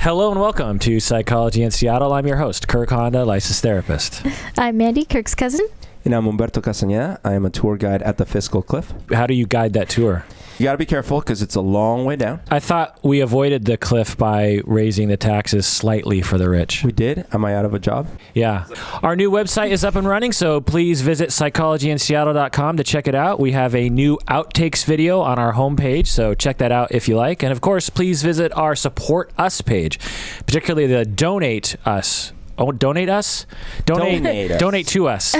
Hello and welcome to Psychology in Seattle. I'm your host, Kirk Honda, licensed therapist. I'm Mandy, Kirk's cousin. And I'm Humberto Castañeda. I am a tour guide at the Fiscal Cliff. How do you guide that tour? You got to be careful because it's a long way down. I thought we avoided the cliff by raising the taxes slightly for the rich. We did? Am I out of a job? Yeah. Our new website is up and running, so please visit psychologyinseattle.com to check it out. We have a new outtakes video on our homepage, so check that out if you like. And of course, please visit our Support Us page, particularly the Donate Us. Oh, donate us? Donate to us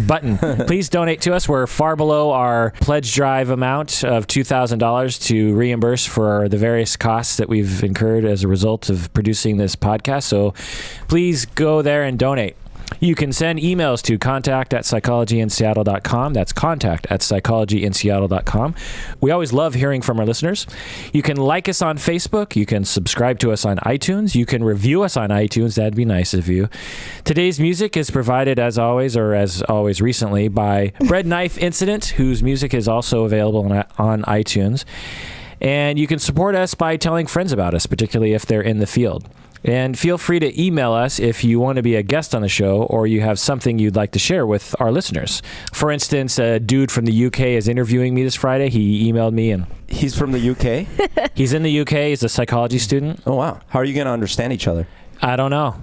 button. Please donate to us. We're far below our pledge drive amount of $2,000 to reimburse for the various costs that we've incurred as a result of producing this podcast. So please go there and donate. You can send emails to contact@psychologyinseattle.com. That's contact@psychologyinseattle.com. We always love hearing from our listeners. You can like us on Facebook. You can subscribe to us on iTunes. You can review us on iTunes. That'd be nice of you. Today's music is provided, as always recently, by Bread Knife Incident, whose music is also available on iTunes. And you can support us by telling friends about us, particularly if they're in the field. And feel free to email us if you want to be a guest on the show or you have something you'd like to share with our listeners. For instance, a dude from the UK is interviewing me this Friday. He emailed me and... He's from the UK? He's in the UK. He's a psychology student. Oh, wow. How are you going to understand each other? I don't know.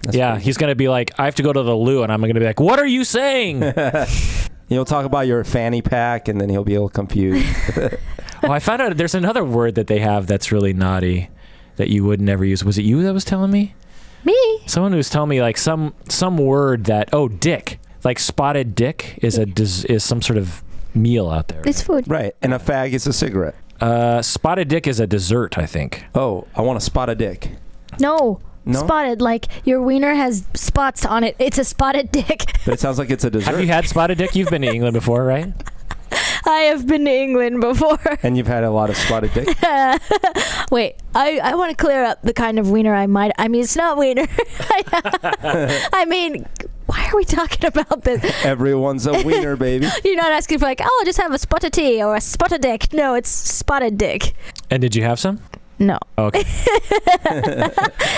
That's crazy. He's going to be like, I have to go to the loo, and I'm going to be like, what are you saying? You'll talk about your fanny pack, and then he'll be a little confused. Oh, I found out there's another word that they have that's really naughty that you would never use. Was it you that was telling me? Me? Someone was telling me like some word that, dick. Like spotted dick is some sort of meal out there. It's food. Right. And a fag is a cigarette. Spotted dick is a dessert, I think. Oh, I want to spot a dick. No. No? Spotted, like your wiener has spots on it. It's a spotted dick. But it sounds like it's a dessert. Have you had spotted dick? You've been to England before, right? I have been to England before. And you've had a lot of spotted dick? Wait, I want to clear up the kind of wiener I mean, it's not wiener. I mean, why are we talking about this? Everyone's a wiener, baby. You're not asking for like, oh, just have a spotted tea or a spotted dick. No, it's spotted dick. And did you have some? No. Okay. I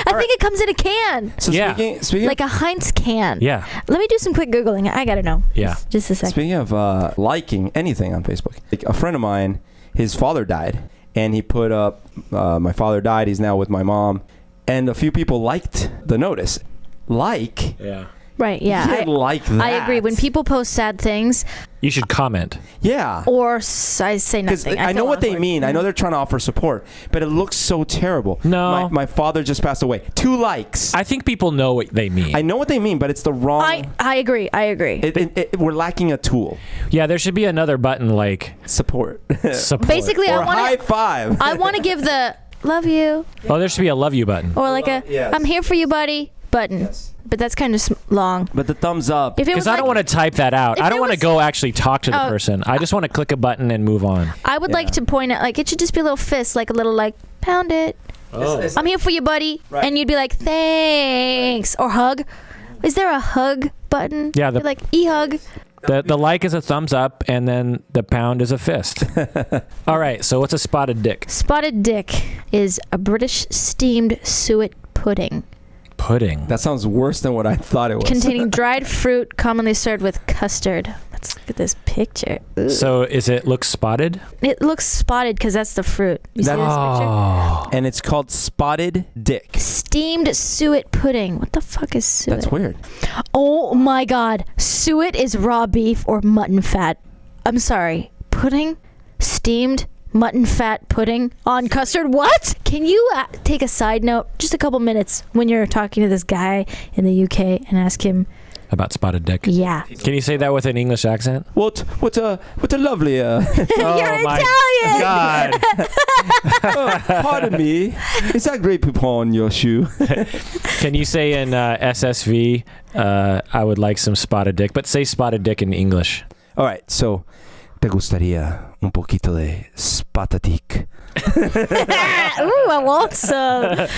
think it comes in a can. So Yeah. speaking Like a Heinz can. Yeah. Let me do some quick Googling. I got to know. Yeah. Just a second. Speaking of liking anything on Facebook, like a friend of mine, his father died, and he put up, my father died, he's now with my mom, and a few people liked the notice. Yeah. Right, yeah. You can't like that. I agree. When people post sad things, You should comment. Yeah. or I say Because nothing. I know feel what they awkward. mean. I know they're trying to offer support, but it looks so terrible. No. My father just passed away. 2 likes. I think people know what they mean. I know what they mean, but it's the wrong... I agree. We're lacking a tool. Yeah, there should be another button like Support. support. Basically, or I want high to. five. I want to give the love you Oh, there should be a love you button. or like Yes. I'm here for you, buddy button. Yes. But that's kind of long. But the thumbs up. If it was Because I don't want to type that out. if I don't it want to was- go actually talk to the Oh. person. I just want to click a button and move on. I would like Yeah. to point out, like, it should just be a little fist, like a little, like, pound it. It's- I'm here for you, buddy. Right. And you'd be like, thanks. Or hug. Is there a hug button? Yeah, You're like, e-hug. The like is a thumbs up, and then the pound is a fist. All right, so what's a spotted dick? Spotted dick is a British steamed suet pudding. Pudding. That sounds worse than what I thought it was. Containing dried fruit, commonly served with custard. Let's look at this picture. Ooh. So it looks spotted? It looks spotted because that's the fruit. You see this picture? Oh. And it's called spotted dick. Steamed suet pudding. What the fuck is suet? That's weird. Oh my god. Suet is raw beef or mutton fat. I'm sorry. Pudding? Steamed mutton fat pudding on custard? What? Can you take a side note, just a couple minutes, when you're talking to this guy in the UK and ask him, About spotted dick. yeah. Can you say that with an English accent? What a lovely... You're my Italian! God. pardon me. Is that grape poupon on your shoe? Can you say in SSV, I would like some spotted dick, but say spotted dick in English. All right, so... ¿Te gustaría un poquito de spatatic? Ooh, I want some.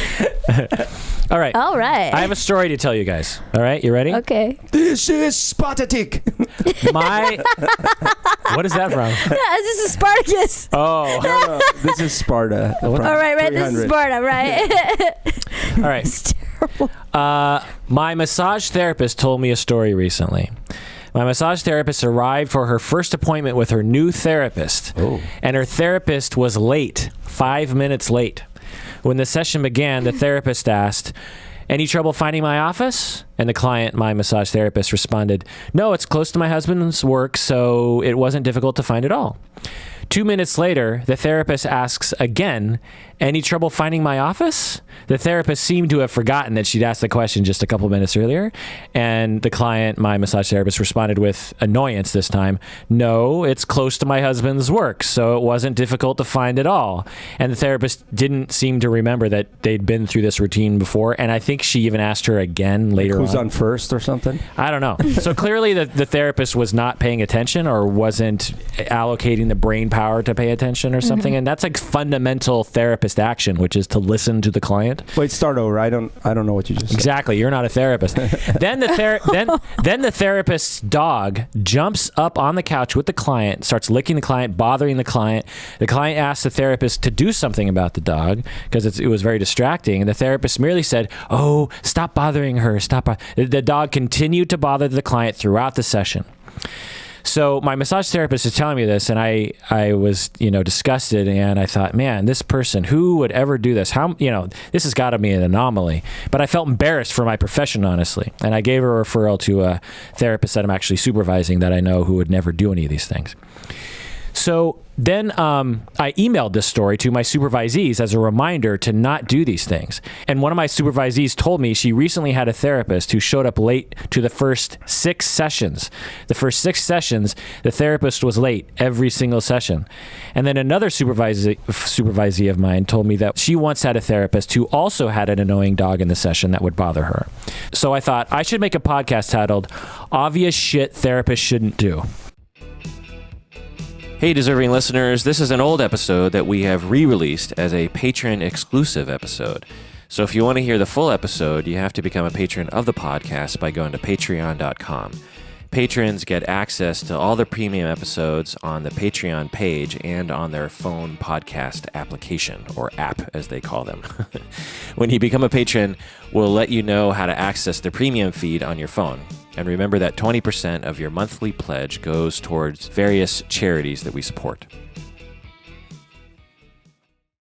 All right. All right. I have a story to tell you guys. All right, you ready? Okay. This is spatatic. What is that from? Yeah, this is Spartacus. Oh. No, this is Sparta. All right, right. This is Sparta, right? All right. It's terrible. My massage therapist told me a story recently. My massage therapist arrived for her first appointment with her new therapist, and her therapist was late, 5 minutes late. When the session began, the therapist asked, "Any trouble finding my office?" And the client, my massage therapist, responded, "No, it's close to my husband's work, so it wasn't difficult to find at all." 2 minutes later, the therapist asks again, "Any trouble finding my office?" The therapist seemed to have forgotten that she'd asked the question just a couple minutes earlier. And the client, my massage therapist, responded with annoyance this time, "No, it's close to my husband's work, so it wasn't difficult to find at all." And the therapist didn't seem to remember that they'd been through this routine before. And I think she even asked her again later Who's on first or something? I don't know. So clearly the therapist was not paying attention or wasn't allocating the brain power to pay attention or something. And that's like fundamental therapist action, which is to listen to the client. Wait, start over. I don't know what you just said. Exactly. You're not a therapist. Then the therapist's dog jumps up on the couch with the client, starts licking the client, bothering the client. The client asks the therapist to do something about the dog because it was very distracting. And the therapist merely said, "Oh, stop bothering her. Stop." The dog continued to bother the client throughout the session. So my massage therapist is telling me this, and I was, disgusted, and I thought, man, this person, who would ever do this? This has got to be an anomaly. But I felt embarrassed for my profession, honestly. And I gave her a referral to a therapist that I'm actually supervising that I know who would never do any of these things. So then I emailed this story to my supervisees as a reminder to not do these things. And one of my supervisees told me she recently had a therapist who showed up late to the first 6 sessions. The first 6 sessions, the therapist was late every single session. And then another supervisee of mine told me that she once had a therapist who also had an annoying dog in the session that would bother her. So I thought I should make a podcast titled "Obvious Shit Therapists Shouldn't Do." Hey, deserving listeners, this is an old episode that we have re-released as a patron-exclusive episode. So if you want to hear the full episode, you have to become a patron of the podcast by going to patreon.com. Patrons get access to all the premium episodes on the Patreon page and on their phone podcast application, or app as they call them. When you become a patron, we'll let you know how to access the premium feed on your phone. And remember that 20% of your monthly pledge goes towards various charities that we support.